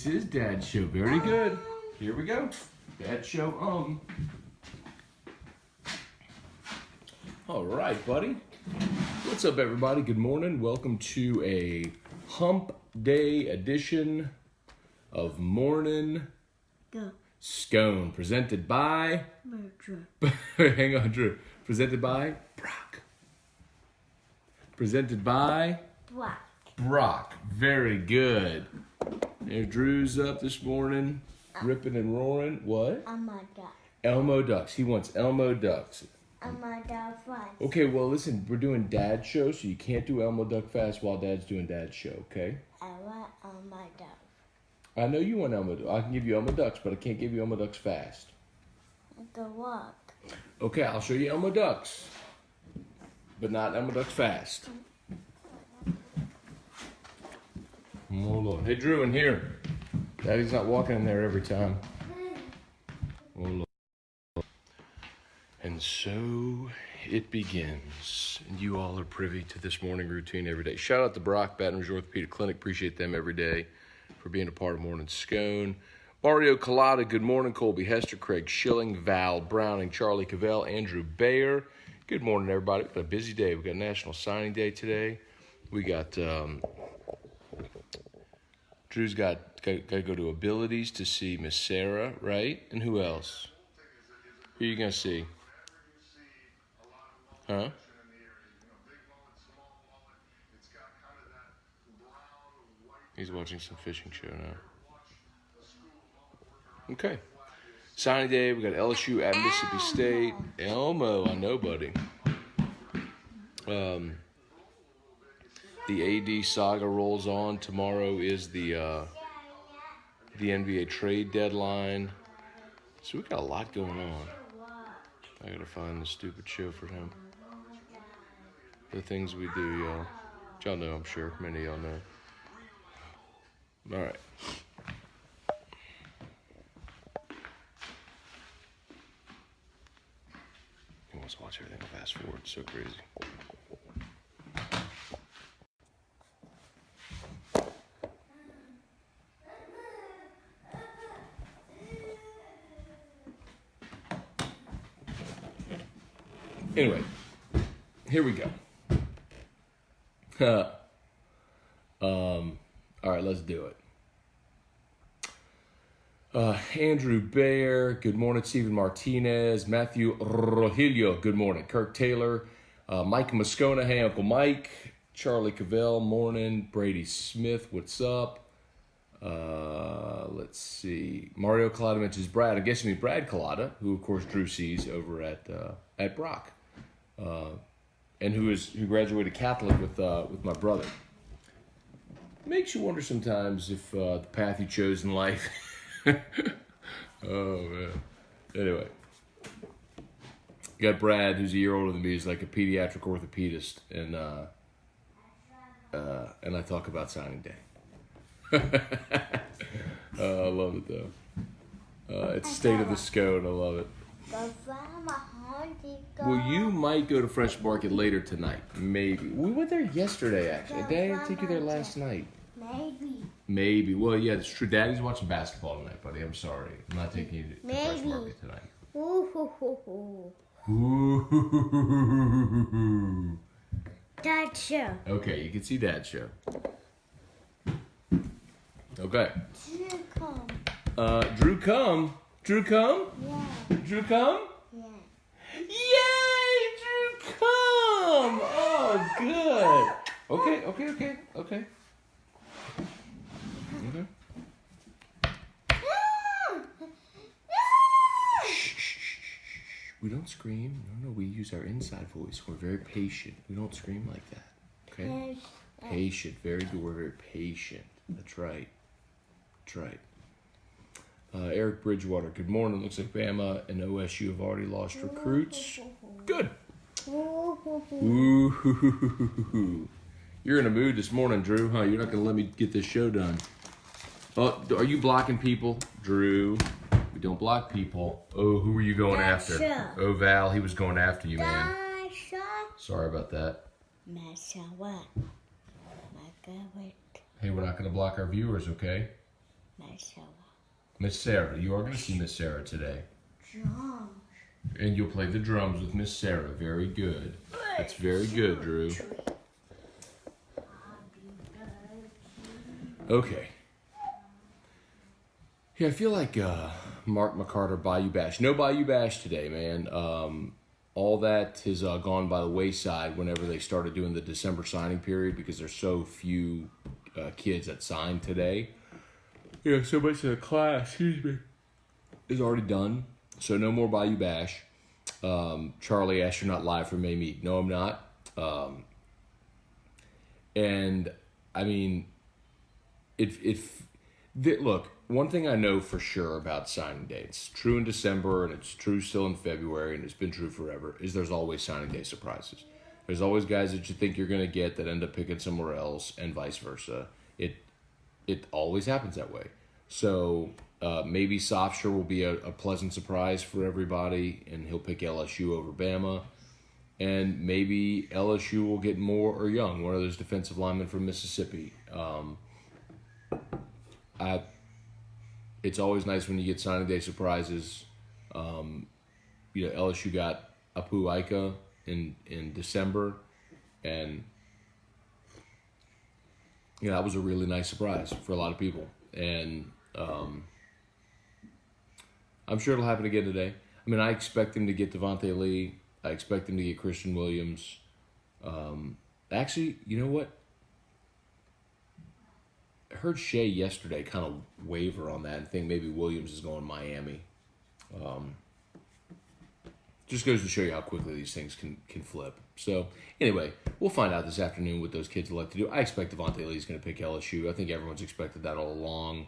This is Dad's show. Very good. Here we go. Dad's show. All right, buddy. What's up, everybody? Good morning. Welcome to a Hump Day edition of Morning Scone, presented by hang on, Drew. Presented by Brock. Presented by Brock. Very good. There, Drew's up this morning, ripping and roaring. What? Elmo Duck. Elmo Ducks. He wants Elmo Ducks. Elmo Duck Fast. Okay, well, listen, we're doing Dad's show, so you can't do Elmo Duck Fast while Dad's doing Dad's show, okay? I want Elmo Duck. I know you want Elmo Ducks. I can give you Elmo Ducks, but I can't give you Elmo Ducks Fast. Go walk. Okay, I'll show you Elmo Ducks, but not Elmo Ducks Fast. Oh, Lord. Hey, Drew, in here. Daddy's not walking in there every time. Oh, Lord. And so it begins. And you all are privy to this morning routine every day. Shout out to Brock, Baton Rouge Orthopedic Clinic. Appreciate them every day for being a part of Morning Scone. Mario Collada, good morning. Colby Hester, Craig Schilling, Val Browning, Charlie Cavell, Andrew Bayer. Good morning, everybody. We've got a busy day. We've got National Signing Day today. We got... Drew's got to go to Abilities to see Miss Sarah, right? And who else? Who are you going to see? Huh? He's watching some fishing show now. Okay. Signing day, we got LSU at Mississippi State. Elmo, I know, buddy. The AD saga rolls on. Tomorrow is the NBA trade deadline. So we got a lot going on. I gotta find the stupid show for him. The things we do, y'all. Y'all know, I'm sure. Many of y'all know. All right. He wants to watch everything fast forward. It's so crazy. Anyway, here we go. All right, let's do it. Andrew Bayer, good morning. Stephen Martinez, Matthew Rogelio, good morning. Kirk Taylor, Mike Moscona, hey Uncle Mike. Charlie Cavell, morning. Brady Smith, what's up? Let's see. Mario Collada mentions Brad. I guess you mean Brad Collada, who of course Drew sees over at Brock. And who graduated Catholic with my brother. Makes you wonder sometimes if the path you chose in life. Oh man. Anyway, you got Brad, who's a year older than me. He's like a pediatric orthopedist, and I talk about signing day. I love it though. It's State of the Scone. I love it. Well, you might go to Fresh Market later tonight. Maybe. We went there yesterday, actually. Daddy didn't take you there last night. Maybe. Well, yeah, it's true. Daddy's watching basketball tonight, buddy. I'm sorry. I'm not taking you to Fresh Market tonight. Dad's show. Okay, you can see Dad's show. Okay. Drew come. Drew come? Drew come? Yeah. Drew come? Yeah. Yay! Drew come! Oh, good. Okay. Okay. Shh. We don't scream. No, we use our inside voice. We're very patient. We don't scream like that. Okay? Patient. Very good. We're very patient. That's right. Eric Bridgewater, good morning. Looks like Bama and OSU have already lost recruits. Good. Ooh. You're in a mood this morning, Drew, huh? You're not going to let me get this show done. Oh, are you blocking people? Drew, we don't block people. Oh, who were you going after? Oh, Val, he was going after you, man. Sorry about that. Hey, we're not going to block our viewers, okay? Miss Sarah. You are going to see Miss Sarah today. Drums. And you'll play the drums with Miss Sarah. Very good. That's very good, Drew. Okay. Yeah, I feel like Mark McCarter Bayou Bash. No Bayou Bash today, man. All that has gone by the wayside whenever they started doing the December signing period because there's so few kids that signed today. Yeah, so much of the class, is already done. So no more Bayou Bash. Charlie asked, you're not live for May Meet. No, I'm not. And, I mean, look, one thing I know for sure about signing dates, true in December and it's true still in February and it's been true forever, is there's always signing day surprises. There's always guys that you think you're going to get that end up picking somewhere else and vice versa. It always happens that way. So maybe Sofsher will be a pleasant surprise for everybody and he'll pick LSU over Bama. And maybe LSU will get Moore or Young, one of those defensive linemen from Mississippi. It's always nice when you get signing day surprises. LSU got Apu Ika in December, and that was a really nice surprise for a lot of people. And I'm sure it'll happen again today. I mean, I expect him to get Devontae Lee. I expect him to get Christian Williams. Actually, you know what? I heard Shea yesterday kind of waver on that and think maybe Williams is going to Miami. Just goes to show you how quickly these things can flip. So, anyway, we'll find out this afternoon what those kids elect to do. I expect Devontae Lee is going to pick LSU. I think everyone's expected that all along.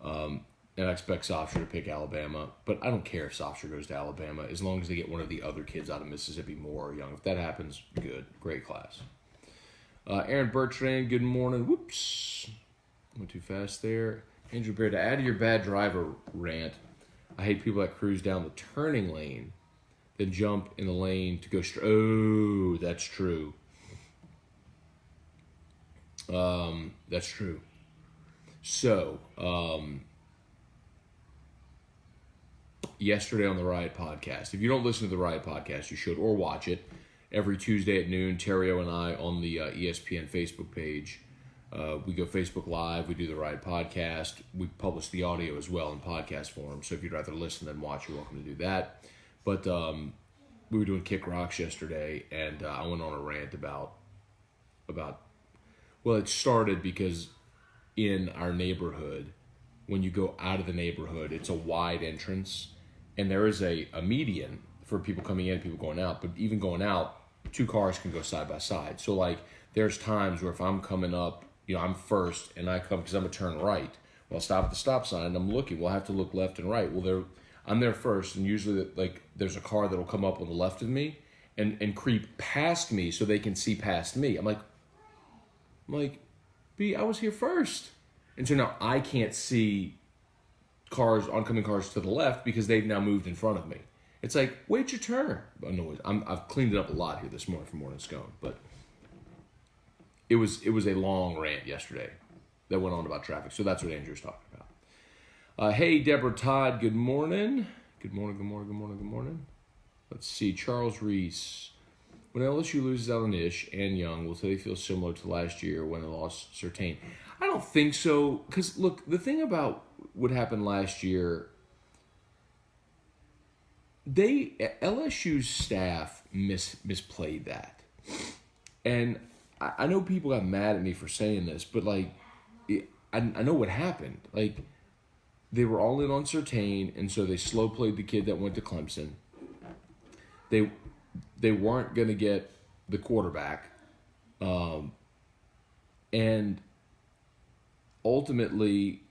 And I expect Sofsher to pick Alabama. But I don't care if Sofsher goes to Alabama as long as they get one of the other kids out of Mississippi, Moore or Young. If that happens, good. Great class. Aaron Bertrand, good morning. Whoops. Went too fast there. Andrew Bear, to add to your bad driver rant, I hate people that cruise down the turning lane, then jump in the lane to go straight. Oh, that's true. That's true. So, yesterday on the Riot Podcast, if you don't listen to the Riot Podcast, you should, or watch it. Every Tuesday at noon, Terrio and I on the ESPN Facebook page. We go Facebook Live. We do the Riot Podcast. We publish the audio as well in podcast form. So if you'd rather listen than watch, you're welcome to do that. But we were doing Kick Rocks yesterday, and I went on a rant about. Well, it started because in our neighborhood, when you go out of the neighborhood, it's a wide entrance, and there is a median for people coming in, people going out. But even going out, two cars can go side by side. So like, there's times where if I'm coming up, I'm first, and I come because I'm going to turn right. Well, I'll stop at the stop sign, and I'm looking. Well, I have to look left and right. Well, I'm there first, and usually, like, there's a car that'll come up on the left of me and creep past me so they can see past me. I'm like, B, I was here first. And so now I can't see oncoming cars to the left because they've now moved in front of me. It's like, wait your turn. But no, I've cleaned it up a lot here this morning for Morning Scone, but it was a long rant yesterday that went on about traffic. So that's what Andrew's talking about. Hey, Deborah Todd, good morning. Good morning. Let's see, Charles Reese. When LSU loses out on Ish and Young, will they feel similar to last year when they lost Surtain? I don't think so, because look, the thing about what happened last year, LSU's staff misplayed that. And I know people got mad at me for saying this, but I know what happened. Like, they were all in on Surtain, and so they slow played the kid that went to Clemson. They weren't going to get the quarterback. And ultimately,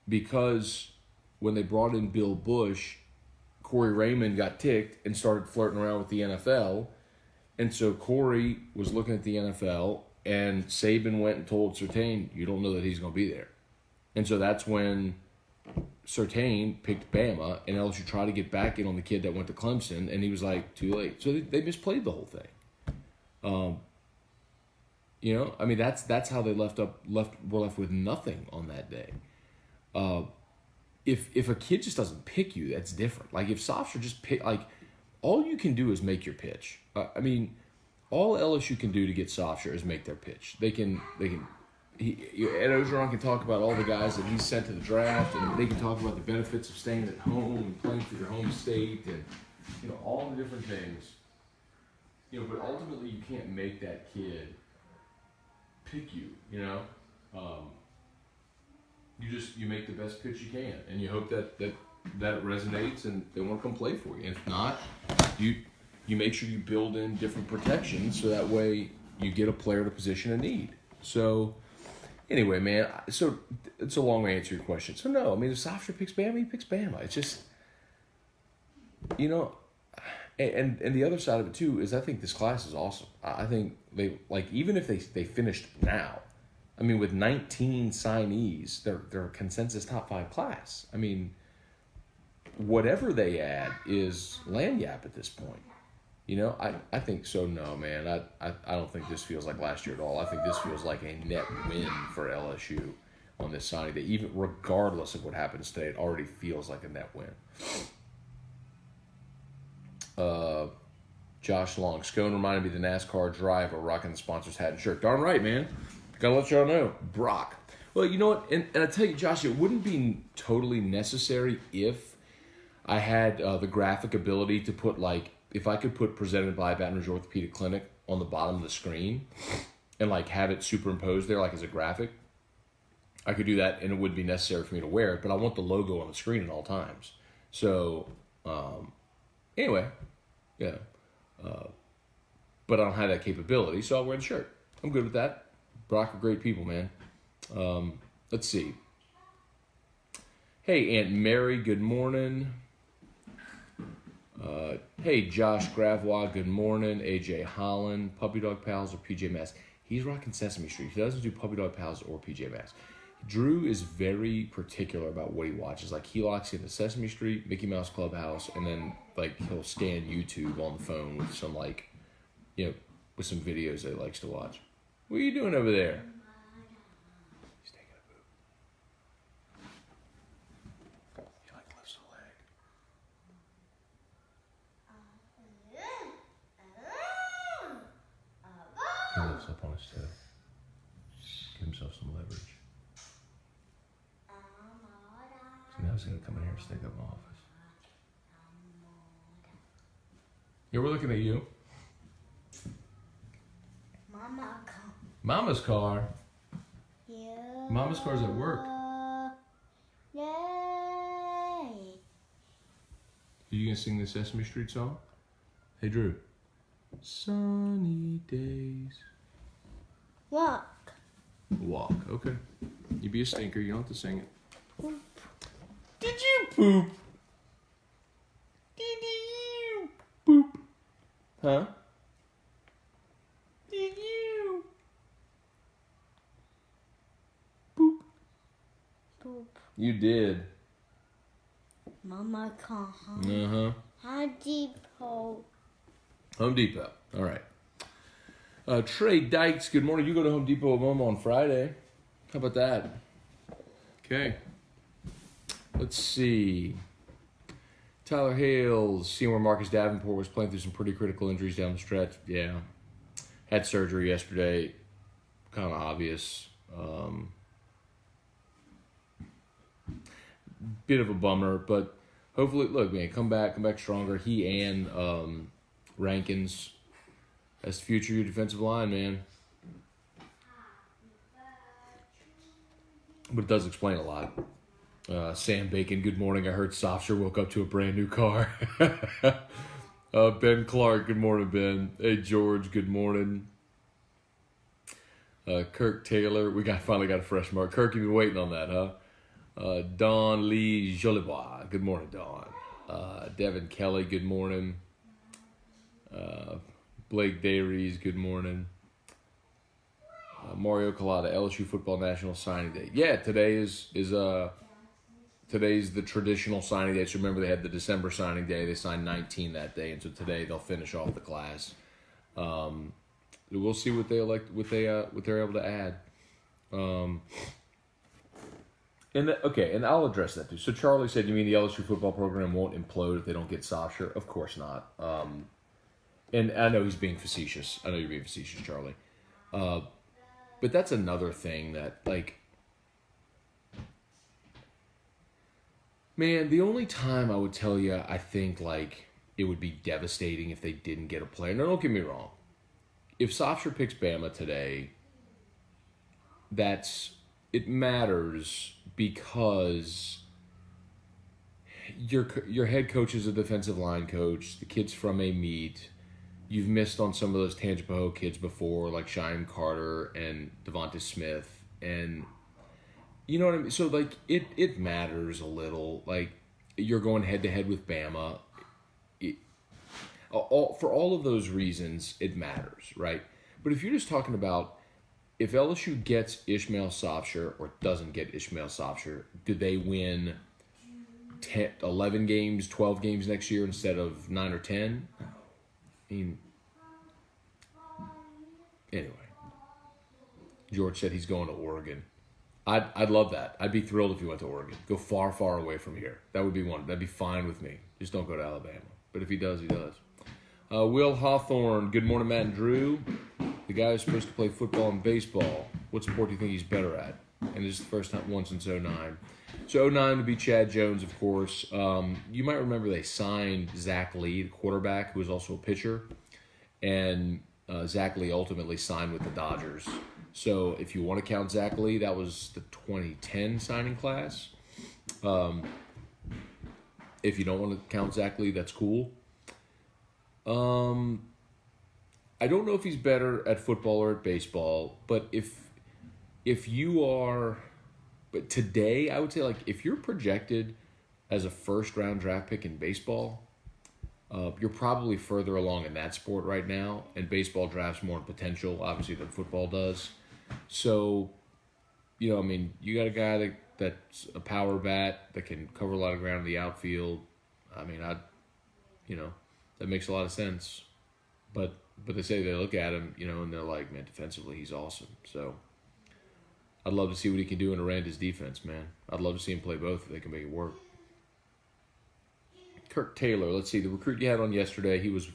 because when they brought in Bill Bush, Corey Raymond got ticked and started flirting around with the NFL. And so Corey was looking at the NFL, and Saban went and told Surtain, you don't know that he's going to be there. And so that's when Surtain picked Bama, and LSU tried to get back in on the kid that went to Clemson, and he was like, too late. So they misplayed the whole thing. I mean, that's how they were left with nothing on that day. if a kid just doesn't pick you, that's different. Like if Softer just pick, like all you can do is make your pitch. I mean, all LSU can do to get Softer is make their pitch. Ed Ogeron can talk about all the guys that he's sent to the draft, and they can talk about the benefits of staying at home and playing for your home state, and all the different things. But ultimately you can't make that kid pick you. You make the best pitch you can, and you hope that it resonates and they want to come play for you. And if not, you make sure you build in different protections so that way you get a player to position of need. So anyway, man, so it's a long way to answer your question. So no, I mean, if Softer picks Bama, he picks Bama. It's just, and the other side of it too is I think this class is awesome. I think they, like, even if they finished now, I mean, with 19 signees, they're a consensus top 5 class. I mean, whatever they add is lagniappe at this point. I think so. No, man, I don't think this feels like last year at all. I think this feels like a net win for LSU on this signing day. Even regardless of what happens today, it already feels like a net win. Josh Long, Scone reminded me of the NASCAR driver rocking the sponsor's hat and shirt. Darn right, man. Gotta let y'all know. Brock. Well, you know what? And I tell you, Josh, it wouldn't be totally necessary if I had the graphic ability to put, like, if I could put presented by Baton Rouge Orthopedic Clinic on the bottom of the screen and, like, have it superimposed there, like, as a graphic. I could do that, and it wouldn't be necessary for me to wear it, but I want the logo on the screen at all times. So, anyway, yeah. But I don't have that capability, so I'll wear the shirt. I'm good with that. Brock are great people, man. Let's see. Hey, Aunt Mary, good morning. Hey, Josh Gravois, good morning. AJ Holland, Puppy Dog Pals or PJ Masks? He's rocking Sesame Street. He doesn't do Puppy Dog Pals or PJ Masks. Drew is very particular about what he watches. Like, he locks into Sesame Street, Mickey Mouse Clubhouse, and then, like, he'll scan YouTube on the phone with some, like, with some videos that he likes to watch. What are you doing over there? He's taking a poop. He, like, lifts a leg. He lifts up on his toe. Give himself some leverage. So now he's going to come in here and stick up my office. Yeah, we're looking at you. Mama's car? Yeah. Mama's car's at work. Yay. Are you going to sing the Sesame Street song? Hey, Drew. Sunny days. Walk. Walk, okay. You be a stinker, you don't have to sing it. Did you poop? Did you poop? Huh? Did you poop? Poop. You did. Mama come home. Uh-huh. Home Depot. Home Depot. All right. Trey Dykes, good morning. You go to Home Depot with Mama on Friday. How about that? Okay. Let's see. Tyler Hales, seeing where Marcus Davenport was playing through some pretty critical injuries down the stretch. Yeah. Had surgery yesterday. Kind of obvious. Bit of a bummer, but hopefully, look, man, come back stronger. He and Rankins as future your defensive line, man. But it does explain a lot. Sam Bacon, good morning. I heard Softer woke up to a brand new car. Ben Clark, good morning, Ben. Hey, George, good morning. Kirk Taylor, finally got a fresh mark. Kirk, you've been waiting on that, huh? Don Lee Jolibois, good morning, Don. Devin Kelly, good morning. Blake Dayries, good morning. Mario Collada, LSU Football National Signing Day. Yeah, today's the traditional signing day. So remember, they had the December signing day. They signed 19 that day, and so today they'll finish off the class. We'll see what they're able to add. And I'll address that too. So Charlie said, "You mean the LSU football program won't implode if they don't get Sofsher?" Of course not. And I know he's being facetious. I know you're being facetious, Charlie. But that's another thing that, like, man, the only time I would tell you, I think, like, it would be devastating if they didn't get a player. No, don't get me wrong. If Sofsher picks Bama today, it matters because your head coach is a defensive line coach. The kid's from a meet. You've missed on some of those Tangipahoa kids before, like Cheyenne Carter and Devonta Smith, and you know what I mean. So like it matters a little. Like you're going head to head with Bama. For all of those reasons, it matters, right? But if you're just talking about if LSU gets Ishmael Sopsher or doesn't get Ishmael Sopsher, do they win 11 games, 12 games next year instead of 9 or 10? I mean, anyway, George said he's going to Oregon. I'd love that. I'd be thrilled if he went to Oregon. Go far, far away from here. That would be one. That'd be fine with me. Just don't go to Alabama. But if he does, he does. Will Hawthorne, good morning, Matt and Drew. The guy who's supposed to play football and baseball. What sport do you think he's better at? And this is the first time once since 09. So 09 would be Chad Jones, of course. You might remember they signed Zach Lee, the quarterback, who was also a pitcher. And Zach Lee ultimately signed with the Dodgers. So if you want to count Zach Lee, that was the 2010 signing class. If you don't want to count Zach Lee, that's cool. I don't know if he's better at football or at baseball, but if you are, but today I would say, like, if you're projected as a first-round draft pick in baseball, you're probably further along in that sport right now, and baseball drafts more in potential, obviously, than football does. So, you know, I mean, you got a guy that's a power bat that can cover a lot of ground in the outfield. I mean, that makes a lot of sense. But they say they look at him, you know, and they're like, man, defensively he's awesome. So I'd love to see what he can do in Aranda's defense, man. I'd love to see him play both if they can make it work. Kirk Taylor, let's see, the recruit you had on yesterday, he was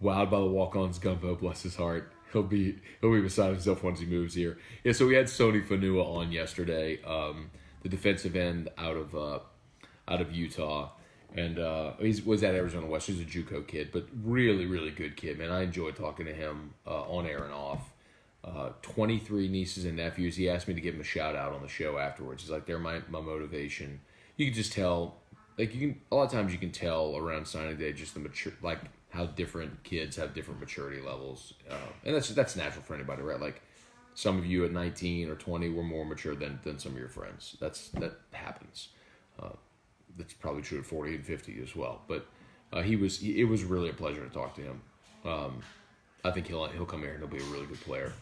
wowed by the walk-ons gumbo, bless his heart. He'll be beside himself once he moves here. Yeah, so we had Sony Fanua on yesterday, the defensive end out of Utah. And he was at Arizona West. He's a JUCO kid, but really, really good kid, man. I enjoyed talking to him on air and off. 23 nieces and nephews. He asked me to give him a shout out on the show afterwards. He's like, they're my motivation. You can just tell, like, a lot of times you can tell around signing day just the mature, like how different kids have different maturity levels, and that's natural for anybody, right? Like some of you at 19 or 20 were more mature than some of your friends. That happens. That's probably true at 40 and 50 as well. But it was really a pleasure to talk to him. I think he'll come here and he'll be a really good player.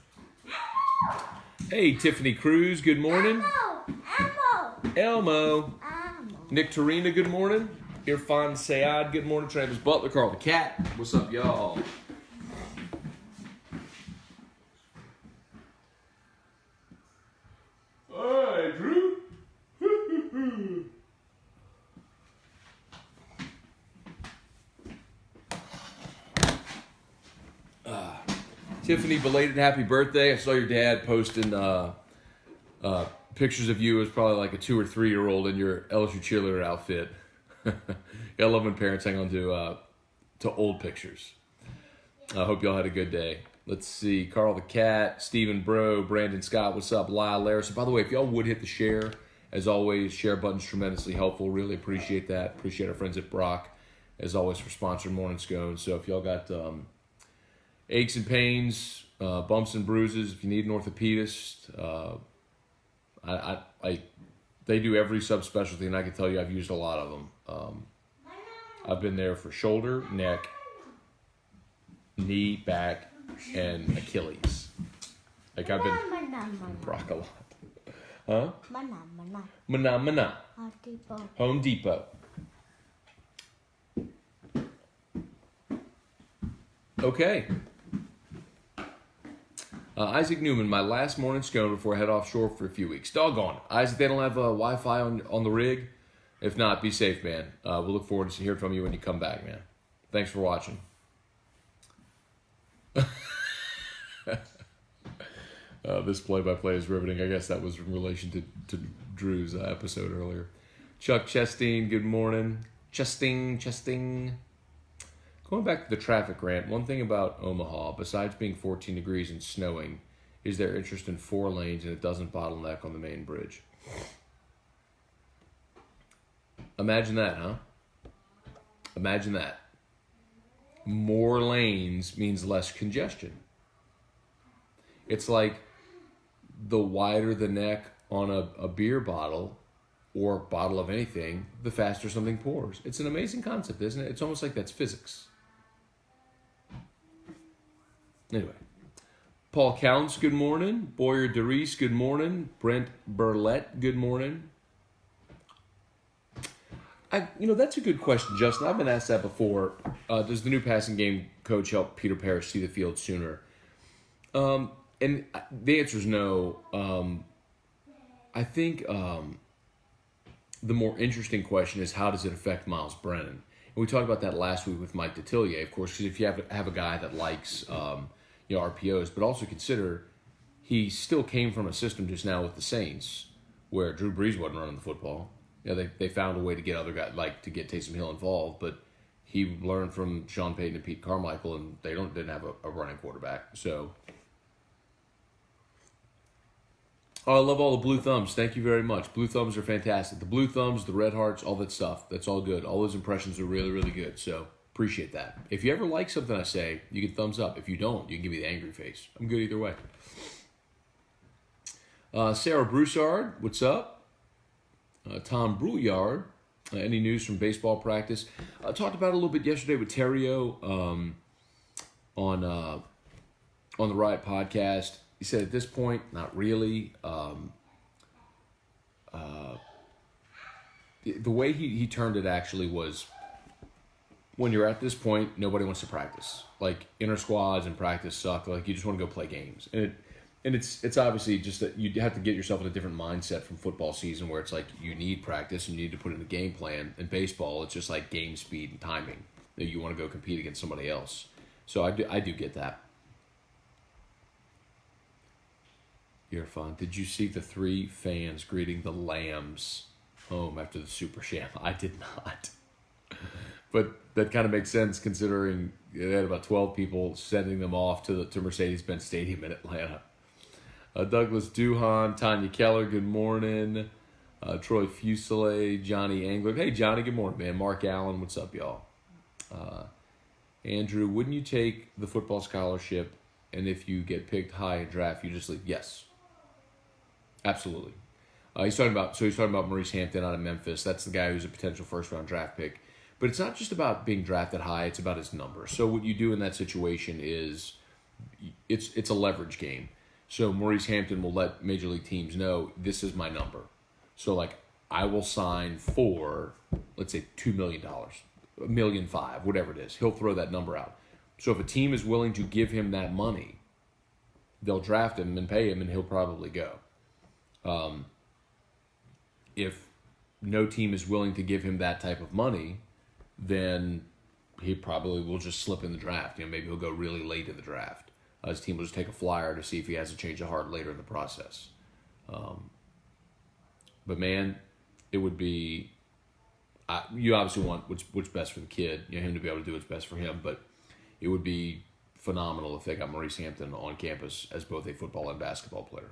Hey, Tiffany Cruz, good morning. Elmo. Nick Tarina, good morning. Irfan Sayad, good morning. Travis Butler, Carl the Cat. What's up, y'all? Hey, Drew. Tiffany, belated happy birthday. I saw your dad posting pictures of you as probably like a 2 or 3 year old in your LSU cheerleader outfit. I love when parents hang on to old pictures. I hope y'all had a good day. Let's see. Carl the Cat, Stephen Bro, Brandon Scott, what's up? Lyle Larison. By the way, if y'all would hit the share, as always, share button's tremendously helpful. Really appreciate that. Appreciate our friends at Brock, as always, for sponsoring Morning Scone. So if y'all got aches and pains, bumps and bruises, if you need an orthopedist, they do every subspecialty, and I can tell you I've used a lot of them. I've been there for shoulder, neck, knee, back, and Achilles. Like I've been Brock a lot. Huh? Mana. Home Depot. Isaac Newman, my last morning Scone before I head offshore for a few weeks. Doggone it. Isaac, they don't have Wi-Fi on the rig? If not, be safe, man. We'll look forward to hearing from you when you come back, man. Thanks for watching. This play-by-play is riveting. I guess that was in relation to Drew's episode earlier. Chuck Chastain, good morning. Chastain. Going back to the traffic rant, one thing about Omaha, besides being 14 degrees and snowing, is their interest in 4 lanes and it doesn't bottleneck on the main bridge. Imagine that, huh? Imagine that. More lanes means less congestion. It's like the wider the neck on a beer bottle or bottle of anything, the faster something pours. It's an amazing concept, isn't it? It's almost like that's physics. Anyway, Paul Counts, good morning. Boyer DeReese, good morning. Brent Burlett, good morning. That's a good question, Justin. I've been asked that before. Does the new passing game coach help Peter Parrish see the field sooner? And the answer is no. I think the more interesting question is how does it affect Miles Brennan? And we talked about that last week with Mike Detillier, of course, because if you have a guy that likes RPOs, but also consider he still came from a system just now with the Saints where Drew Brees wasn't running the football. They found a way to get other guys, like to get Taysom Hill involved, but he learned from Sean Payton and Pete Carmichael, and they didn't have a running quarterback. So, I love all the blue thumbs. Thank you very much. Blue thumbs are fantastic. The blue thumbs, the red hearts, all that stuff. That's all good. All those impressions are really, really good. So appreciate that. If you ever like something I say, you can thumbs up. If you don't, you can give me the angry face. I'm good either way. Sarah Broussard, what's up? Tom Brouillard, any news from baseball practice? I talked about it a little bit yesterday with Terrio on the Riot podcast. He said at this point, not really. The way he turned it actually was, when you're at this point, nobody wants to practice. Like, inter squads and practice suck. Like, you just want to go play games. And it's obviously just that you have to get yourself in a different mindset from football season where it's like you need practice and you need to put in a game plan. In baseball, it's just like game speed and timing. That you want to go compete against somebody else. So I do get that. You're fun. Did you see the 3 fans greeting the Lambs home after the Super Sham? I did not. But that kind of makes sense considering they had about 12 people sending them off to Mercedes-Benz Stadium in Atlanta. Douglas Duhan, Tanya Keller, good morning. Troy Fuselier, Johnny Angler. Hey, Johnny, good morning, man. Mark Allen, what's up, y'all? Andrew, wouldn't you take the football scholarship, and if you get picked high in draft, you just leave? Yes. Absolutely. He's talking about Maurice Hampton out of Memphis. That's the guy who's a potential first-round draft pick. But it's not just about being drafted high, it's about his number. So what you do in that situation is it's a leverage game. So Maurice Hampton will let major league teams know, this is my number. So, like, I will sign for, let's say, $2 million, $1.5 million, whatever it is. He'll throw that number out. So if a team is willing to give him that money, they'll draft him and pay him, and he'll probably go. If no team is willing to give him that type of money, then he probably will just slip in the draft. Maybe he'll go really late in the draft. His team will just take a flyer to see if he has a change of heart later in the process. But man, it would be. You obviously want what's best for the kid, him to be able to do what's best for him. But it would be phenomenal if they got Maurice Hampton on campus as both a football and basketball player.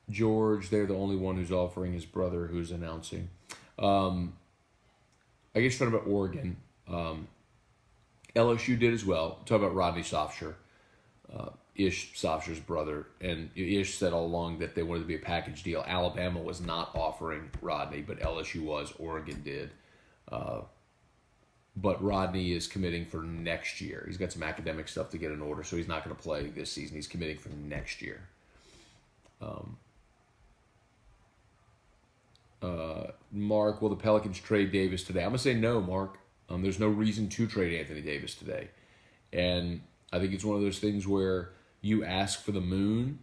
George, they're the only one who's offering. His brother who's announcing. I guess talking about Oregon. LSU did as well. Talk about Rodney Sofsher, Ish Sofsher's brother, and Ish said all along that they wanted to be a package deal. Alabama was not offering Rodney, but LSU was. Oregon did. But Rodney is committing for next year. He's got some academic stuff to get in order, so he's not going to play this season. He's committing for next year. Mark, will the Pelicans trade Davis today? I'm going to say no, Mark. There's no reason to trade Anthony Davis today. And I think it's one of those things where you ask for the moon,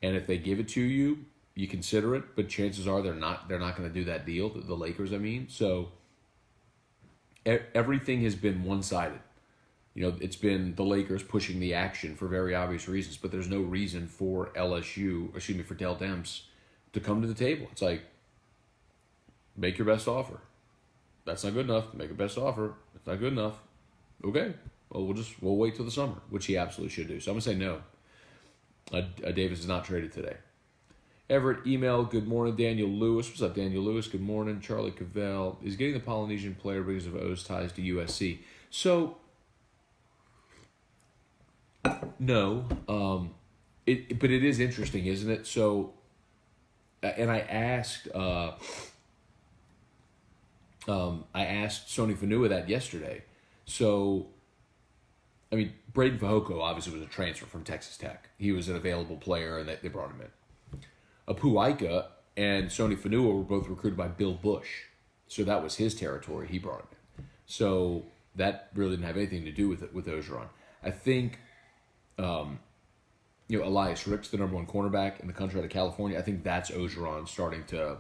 and if they give it to you, you consider it. But chances are they're not going to do that deal. The Lakers, I mean. So everything has been one-sided. It's been the Lakers pushing the action for very obvious reasons, but there's no reason for for Dell Demps to come to the table. It's like, make your best offer. That's not good enough. Make your best offer. It's not good enough. Okay. Well, we'll wait till the summer, which he absolutely should do. So I'm going to say no. Davis is not traded today. Everett email, good morning, Daniel Lewis. What's up, Daniel Lewis? Good morning. Charlie Cavell is getting the Polynesian player because of O's ties to USC. So, no. But it is interesting, isn't it? So, and I asked Sony Fanua that yesterday. So, I mean, Braden Fehoko obviously was a transfer from Texas Tech. He was an available player, and they brought him in. Apu Ika and Sony Fanua were both recruited by Bill Bush. So that was his territory. He brought him in. So that really didn't have anything to do with Ogeron. I think, Elias Ricks, the number one cornerback in the country out of California, I think that's Ogeron starting to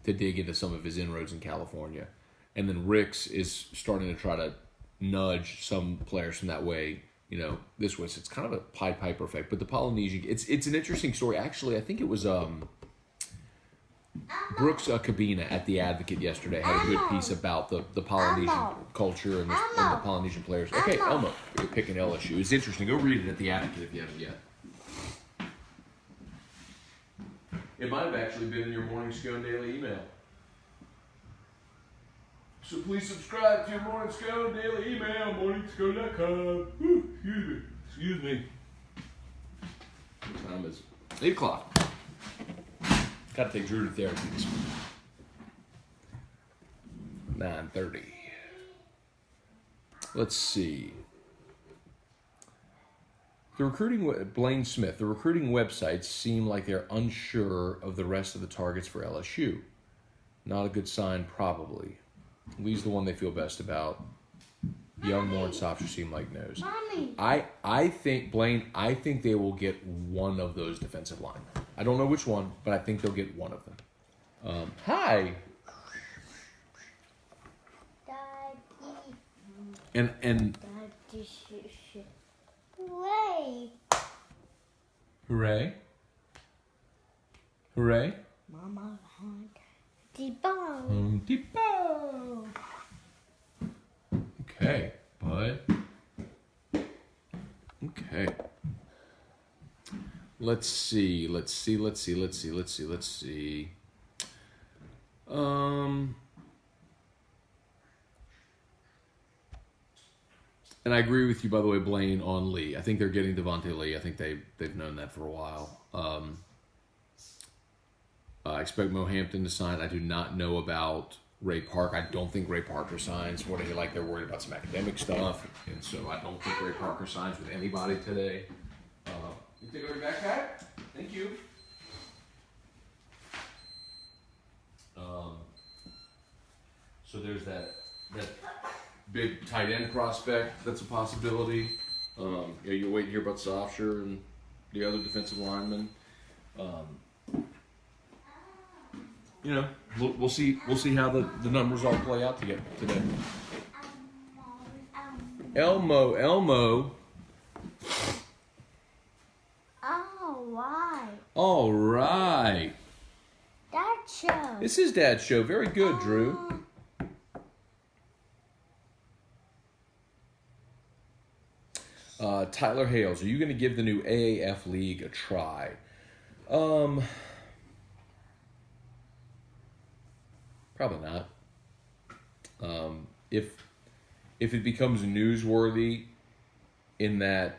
dig into some of his inroads in California. And then Ricks is starting to try to nudge some players from that way, this way. So it's kind of a Pied Piper effect. But the Polynesian, it's an interesting story. Actually, I think it was Brooks Cabina at The Advocate yesterday had a good piece about the Polynesian culture and the Polynesian players. Okay, Elmo, you're picking LSU. It's interesting. Go read it at The Advocate if you haven't yet. It might have actually been in your Morning Scone Daily email. So please subscribe to your Morning Scone Daily email, morningscone.com. Excuse me. What time is it? 8 o'clock. Got to take Drew to therapy this morning. 9:30. Let's see. Blaine Smith, the recruiting websites seem like they're unsure of the rest of the targets for LSU. Not a good sign, probably. Lee's the one they feel best about. Young, Moore, and Softer seem like no's. Mommy. I think, Blaine, they will get one of those defensive linemen. I don't know which one, but I think they'll get one of them. Hi. Daddy. And Daddy. Hooray. Hooray. Hooray. Mama Home Depot. Home Depot. Okay, bud. Okay. Let's see. And I agree with you, by the way, Blaine, on Lee. I think they're getting Devontae Lee. I think they've known that for a while. I expect Mo Hampton to sign. I do not know about Ray Park. I don't think Ray Parker signs. What are you like? They're worried about some academic stuff, and so I don't think Ray Parker signs with anybody today. You take over your backpack? Thank you. So there's that big tight end prospect. That's a possibility. You're waiting to hear about Sofsher and the other defensive linemen. We'll see how the numbers all play out today. Elmo. All right. Dad's show. This is Dad's show. Very good, Drew. Tyler Hales, are you going to give the new AAF League a try? Probably not. If it becomes newsworthy in that,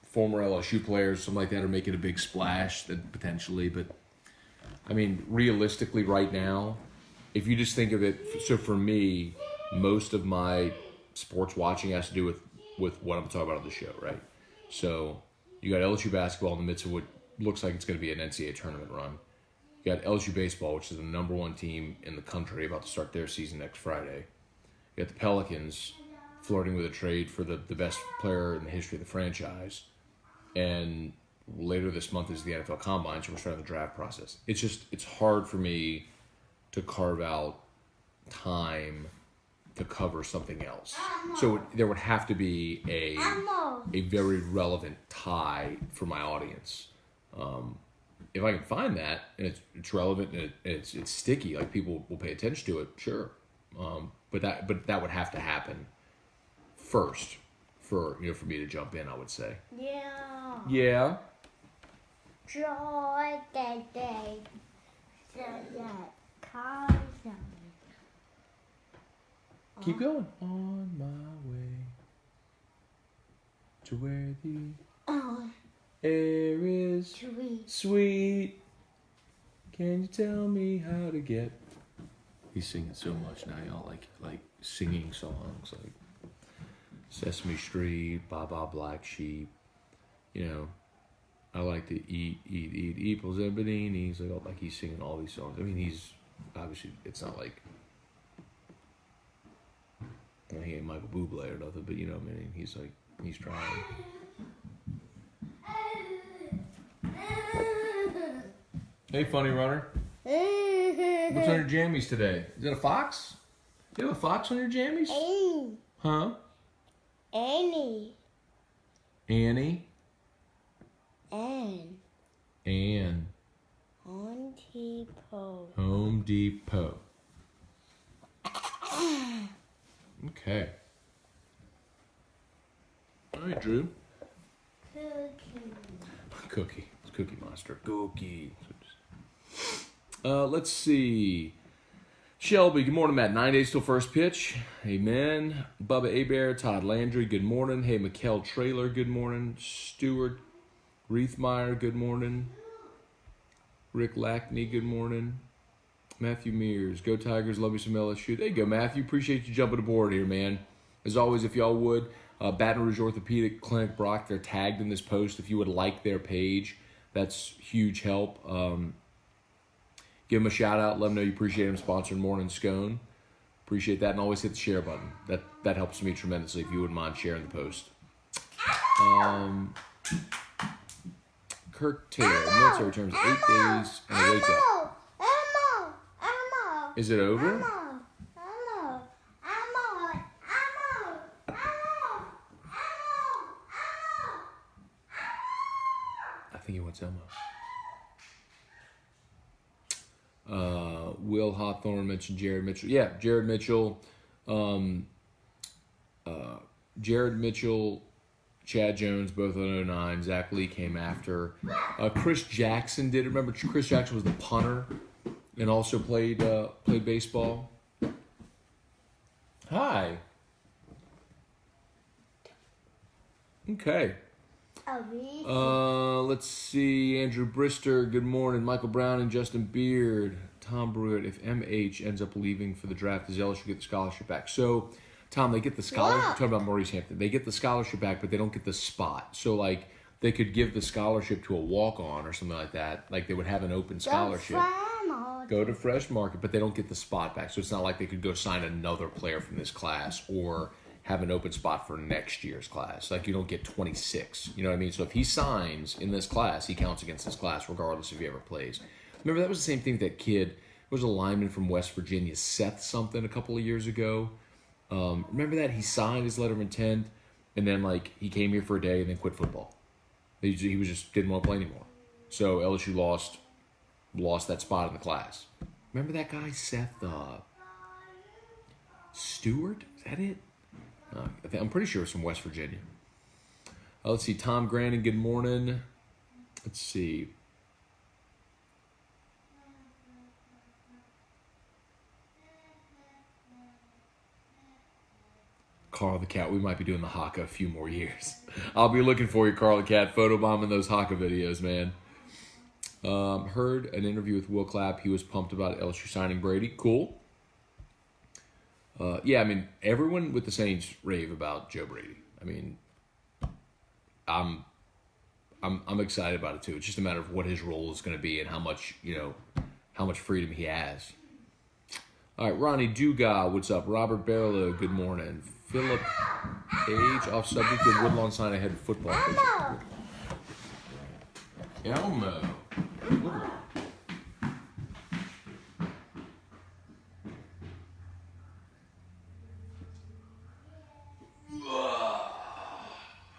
former LSU players, something like that, are making a big splash, then potentially. But, I mean, realistically right now, if you just think of it, so for me, most of my sports watching has to do with what I'm talking about on the show, right? So you got LSU basketball in the midst of what looks like it's going to be an NCAA tournament run. You got LSU baseball, which is the number one team in the country, about to start their season next Friday. You got the Pelicans flirting with a trade for the best player in the history of the franchise. And later this month is the NFL Combine, so we're starting the draft process. It's hard for me to carve out time to cover something else. So there would have to be a very relevant tie for my audience. If I can find that and it's relevant and it's sticky, like people will pay attention to it, sure. But that would have to happen first for me to jump in, I would say. Yeah. Yeah. Joy the day. Keep going. On my way to where the air is sweet. Can you tell me how to get? He's singing so much now, y'all. Like singing songs like Sesame Street, Baba Black Sheep. I like to eat equals and baninis. Like he's singing all these songs. I mean, he's obviously, it's not like he ain't Michael Bublé or nothing, but I mean, he's trying. Hey, funny runner. What's on your jammies today? Is it a fox? You have a fox on your jammies? Annie. Huh? Annie. Annie? Anne. Home Depot. Home Depot. Okay. All right, Drew. Cookie. It's Cookie Monster. Cookie. Let's see. Shelby, good morning, Matt. 9 days till first pitch. Amen. Bubba Abear, Todd Landry, good morning. Hey, Mikkel Trailer, good morning. Stuart Reithmeyer, good morning. Rick Lackney, good morning. Matthew Mears, go Tigers, love you some LSU. There you go, Matthew. Appreciate you jumping aboard here, man. As always, if y'all would, Baton Rouge Orthopedic Clinic, Brock, they're tagged in this post. If you would like their page, that's huge help. Give them a shout out. Let them know you appreciate them sponsoring Morning Scone. Appreciate that. And always hit the share button. That helps me tremendously if you wouldn't mind sharing the post. Kirk Taylor, military terms, 8 days and a wake up. Is it over? I think he wants Elmo. Will Hawthorne mentioned Jared Mitchell. Yeah, Jared Mitchell. Jared Mitchell, Chad Jones, both on 09. Zach Lee came after. Chris Jackson did. Remember, Chris Jackson was the punter and also played baseball. Hi. Okay. Let's see. Andrew Brister, good morning. Michael Brown and Justin Beard. Tom Brewitt, if MH ends up leaving for the draft, does LSU get the scholarship back? So, Tom, they get the scholarship. Talking about Maurice Hampton. They get the scholarship back, but they don't get the spot. So, like, they could give the scholarship to a walk-on or something like that. Like, they would have an open scholarship. Go to Fresh Market, but they don't get the spot back. So, it's not like they could go sign another player from this class or have an open spot for next year's class. Like, you don't get 26. You know what I mean? So, if he signs in this class, he counts against this class regardless if he ever plays. Remember, that was the same thing with that kid. There was a lineman from West Virginia, Seth something, a couple of years ago. Remember that? He signed his letter of intent, and then, like, he came here for a day and then quit football. He was just didn't want to play anymore. So LSU lost that spot in the class. Remember that guy, Seth Stewart? Is that it? I'm pretty sure it's from West Virginia. Let's see. Tom Grannon, good morning. Let's see. Carl the Cat. We might be doing the Haka a few more years. I'll be looking for you, Carl the Cat, photobombing those Haka videos, man. Heard an interview with Will Clapp. He was pumped about LSU signing Brady. Cool. Yeah, I mean, everyone with the Saints rave about Joe Brady. I mean, I'm excited about it too. It's just a matter of what his role is going to be and how much freedom he has. All right, Ronnie Dugas, what's up? Robert Barlow, good morning. Philip H, off subject of Woodlawn sign ahead of football. Elmo.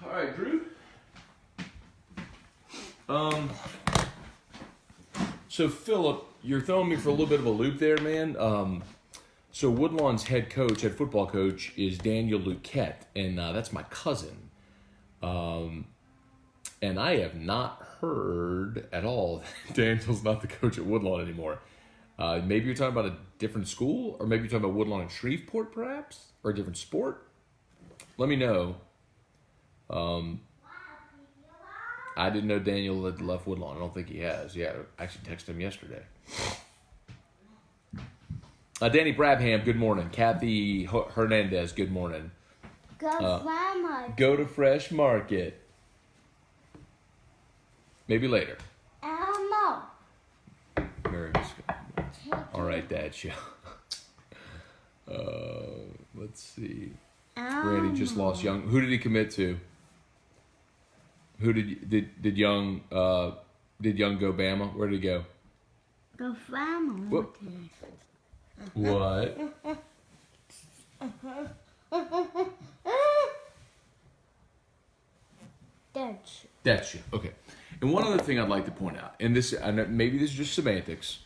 All right, Drew. So Philip, you're throwing me for a little bit of a loop there, man. So Woodlawn's head football coach, is Daniel Luquette, and that's my cousin. And I have not heard at all that Daniel's not the coach at Woodlawn anymore. Maybe you're talking about a different school, or maybe you're talking about Woodlawn and Shreveport, perhaps, or a different sport. Let me know. I didn't know Daniel had left Woodlawn. I don't think he has. Yeah, I actually texted him yesterday. Danny Brabham, good morning. Kathy Hernandez, good morning. Go to Fresh Market. Maybe later. Elmo. Mary All right, Dad. Show. Let's see. Randy just lost Young. Who did he commit to? Who did Young go Bama? Where did he go? Go Bama. Whoop. What? That's you. Okay. And one other thing I'd like to point out, and this, maybe this is just semantics,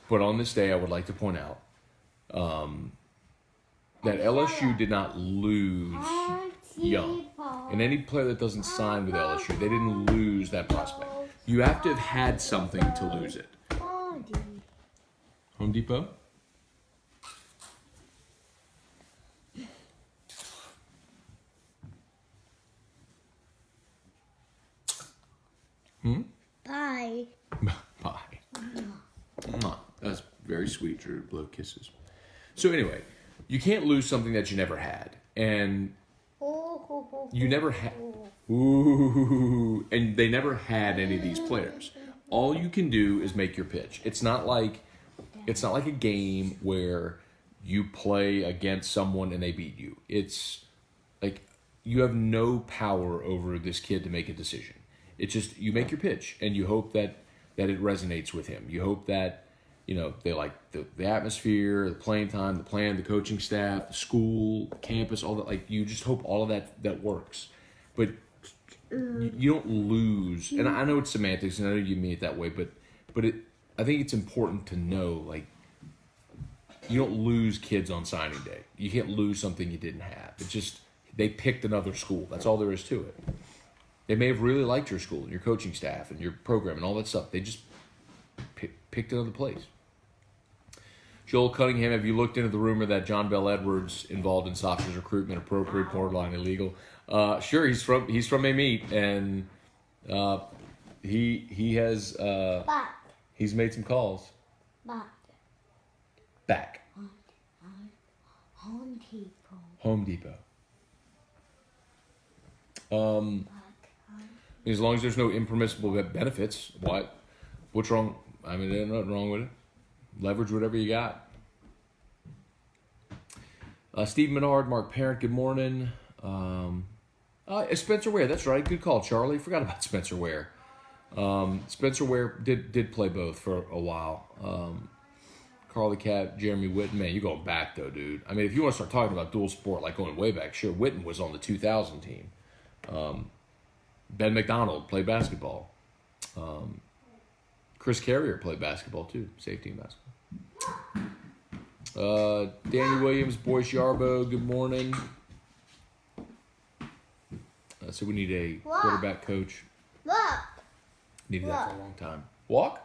but on this day I would like to point out that LSU did not lose Young. And any player that doesn't sign with LSU, they didn't lose that prospect. You have to have had something to lose it. Home Depot? Bye. Bye. That's very sweet, Drew. Blow kisses. So anyway, you can't lose something that you never had. And you never had. Ooh. And they never had any of these players. All you can do is make your pitch. It's not like a game where you play against someone and they beat you. It's like you have no power over this kid to make a decision. It's just you make your pitch and you hope that it resonates with him. You hope that they like the atmosphere, the playing time, the plan, the coaching staff, the school, the campus, all that. Like you just hope all of that works. But you don't lose. And I know it's semantics, and I know you mean it that way. But I think it's important to know, like, you don't lose kids on signing day. You can't lose something you didn't have. It's just they picked another school. That's all there is to it. They may have really liked your school and your coaching staff and your program and all that stuff. They just picked another place. Joel Cunningham, have you looked into the rumor that John Bell Edwards involved in Sasha's recruitment, appropriate, borderline illegal? Sure, he's from a meet, and he has he's made some calls. Back. Home Depot. Home Depot. As long as there's no impermissible benefits, what's wrong? I mean, there's nothing wrong with it. Leverage whatever you got. Steve Menard, Mark Parent, good morning. Spencer Ware, that's right. Good call, Charlie. Forgot about Spencer Ware. Spencer Ware did play both for a while. Carl the Cat, Jeremy Witten. Man, you're going back, though, dude. I mean, if you want to start talking about dual sport, like going way back, sure, Witten was on the 2000 team. Ben McDonald played basketball. Chris Carrier played basketball, too. Safety and basketball. Danny Williams, Boyce Yarbo, good morning. So we need a quarterback coach. Needed that for a long time. Walk?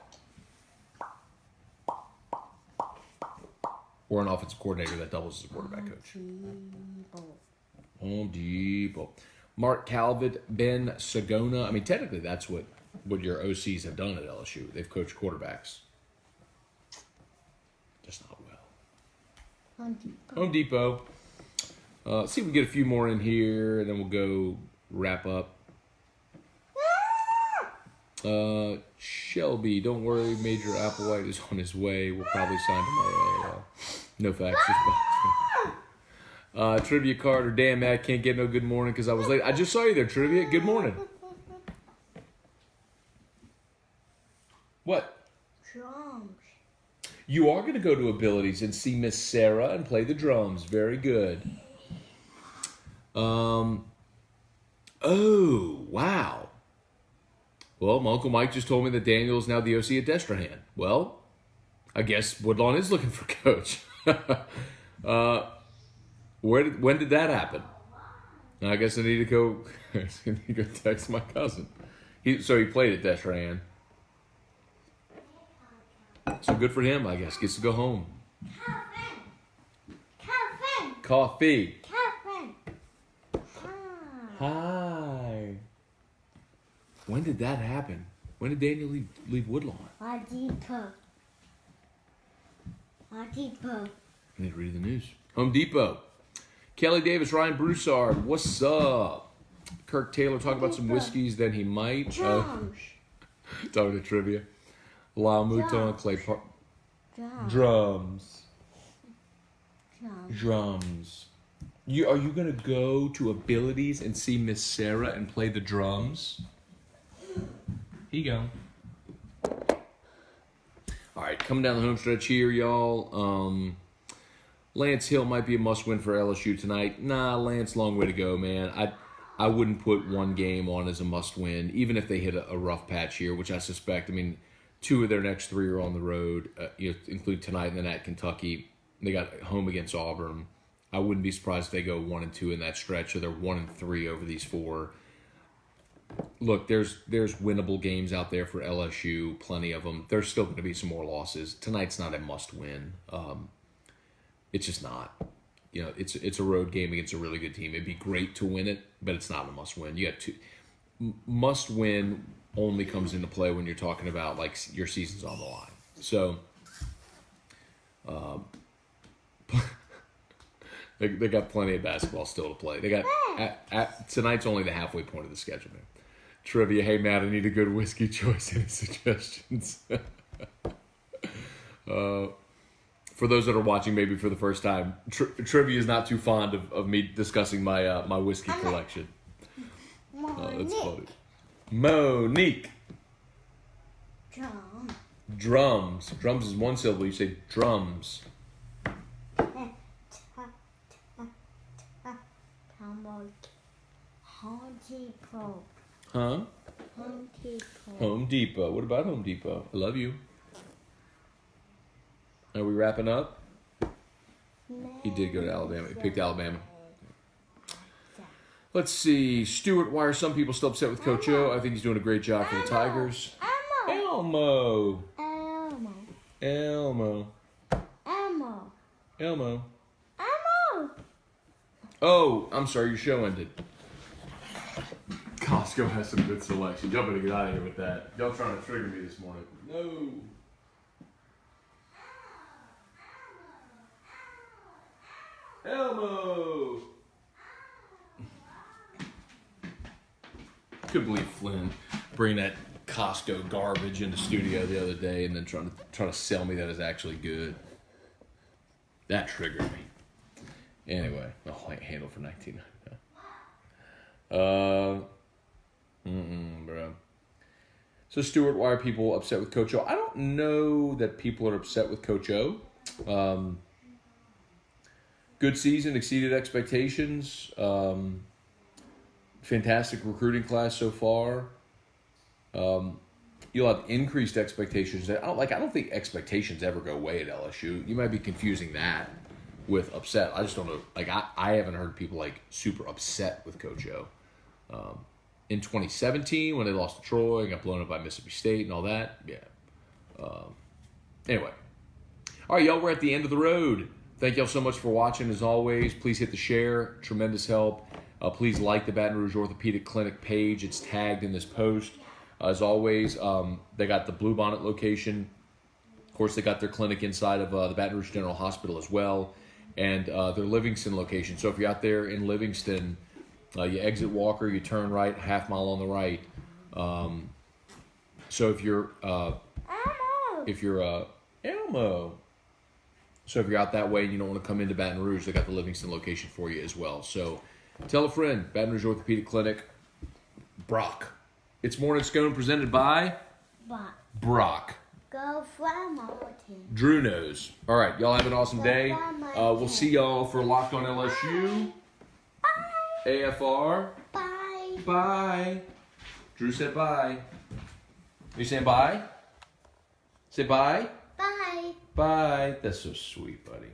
Or an offensive coordinator that doubles as a quarterback coach. Home Depot. Mark Calvert, Ben Sagona. I mean, technically that's what your OCs have done at LSU. They've coached quarterbacks. Just not well. Home Depot. See if we can get a few more in here, and then we'll go wrap up. Shelby, don't worry. Major Applewhite is on his way. We'll probably sign tomorrow. No facts. Just Trivia Carter. Damn, Matt, can't get no good morning because I was late. I just saw you there, Trivia. Good morning. What? Drums. You are going to go to Abilities and see Miss Sarah and play the drums. Very good. Oh, wow. Well, my Uncle Mike just told me that Daniel is now the OC at Destrehan. Well, I guess Woodlawn is looking for coach. When did that happen? I guess I need to go. I need to go text my cousin. So he played at Destrehan. So good for him, I guess. Gets to go home. Coffee. Hi. When did that happen? When did Daniel leave Woodlawn? Home Depot. I need to read the news. Home Depot. Kelly Davis, Ryan Broussard, what's up? Kirk Taylor talking about some whiskeys, then he might. Drums. Talking to trivia. Lyle Mouton, Clay Park. Drums. Are you gonna go to Abilities and see Miss Sarah and play the drums? Here you go. All right, coming down the home stretch here, y'all. Lance Hill might be a must-win for LSU tonight. Nah, Lance, long way to go, man. I wouldn't put one game on as a must-win, even if they hit a rough patch here, which I suspect. I mean, 2 of their next 3 are on the road, include tonight and then at Kentucky. They got home against Auburn. I wouldn't be surprised if they go 1-2 in that stretch, or they're 1-3 over these 4. Look, there's winnable games out there for LSU, plenty of them. There's still going to be some more losses. Tonight's not a must-win. It's just not. It's a road game against a really good team. It'd be great to win it, but it's not a must-win. You got to must-win only comes into play when you're talking about like your season's on the line. So, they got plenty of basketball still to play. They got tonight's only the halfway point of the schedule, man. Trivia. Hey, Matt, I need a good whiskey choice. Any suggestions? For those that are watching maybe for the first time, Trivia is not too fond of me discussing my my whiskey collection. That's funny. Monique. Drums. Drums is one syllable. You say drums. Home Depot. Huh? Home Depot. Home Depot. What about Home Depot? I love you. Are we wrapping up? He did go to Alabama. He picked Alabama. Let's see. Stuart, why are some people still upset with Coach O? I think he's doing a great job for the Tigers. Elmo. Oh, I'm sorry. Your show ended. Costco has some good selection. Y'all better get out of here with that. Y'all trying to trigger me this morning. No. Elmo! Couldn't believe Flynn bringing that Costco garbage into studio the other day and then trying to sell me that is actually good. That triggered me. Anyway, I'll handle for $19.99. Bro. So Stuart, why are people upset with Coach O? I don't know that people are upset with Coach O. Good season, exceeded expectations. Fantastic recruiting class so far. You'll have increased expectations. I don't think expectations ever go away at LSU. You might be confusing that with upset. I just don't know. I haven't heard people super upset with Coach O. In 2017, when they lost to Troy and got blown up by Mississippi State and all that, yeah. Anyway, all right, y'all. We're at the end of the road. Thank y'all so much for watching. As always, please hit the share. Tremendous help. Please like the Baton Rouge Orthopedic Clinic page. It's tagged in this post. As always, they got the Bluebonnet location. Of course, they got their clinic inside of the Baton Rouge General Hospital as well. And their Livingston location. So if you're out there in Livingston, you exit Walker, you turn right, half mile on the right. So if you're Elmo. So if you're out that way and you don't want to come into Baton Rouge, they got the Livingston location for you as well. So tell a friend, Baton Rouge Orthopedic Clinic, Brock. It's Morning Scone presented by But Brock. go from mountain. Drew knows. All right, y'all have an awesome day. We'll see y'all for Locked on LSU. Bye. AFR. Bye. Bye. Drew said bye. Are you saying bye? Say bye. Bye. Bye. That's so sweet, buddy.